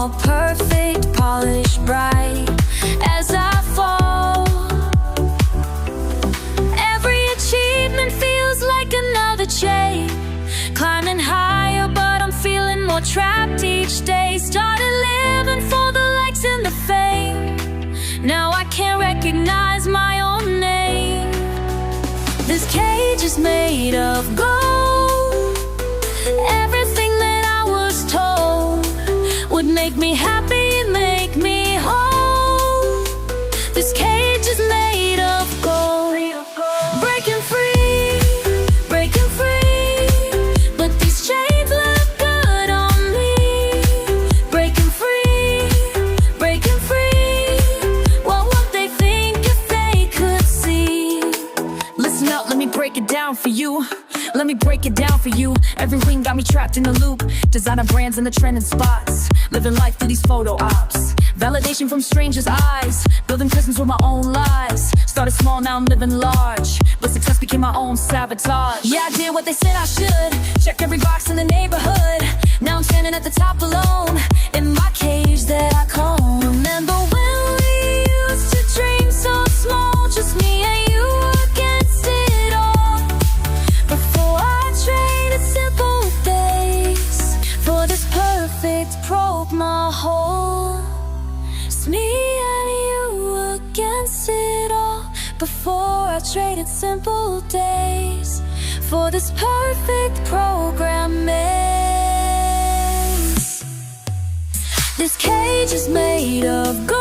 all perfect, polished, bright. As I fall, every achievement feels like another chain. Climbing higher, but I'm feeling more trapped each day. Started living for the likes and the fame. Now I can't recognize my own name. This cage is made of gold. Everything that I was told would make me happy, make me whole. This cage is made of gold. Breaking free, breaking free. But these chains look good on me. Breaking free, breaking free. What would they think if they could see? Listen up, let me break it down for you. Let me break it down for you. Every ring got me trapped in a loop. Designer brands in the trending spots. Living life through these photo ops. Validation from strangers' eyes. Building prisons with my own lies. Started small, now I'm living large. But success became my own sabotage. Yeah, I did what they said I should. Check every box in the neighborhood. Now I'm standing at the top alone, in my cage that I call home. Remember when we used to dream so small, just me and you against it all. Before I traded simple days for this perfect broke my whole. It's me and you against it all. Before I traded simple days for this perfect program ends. This cage is made of gold.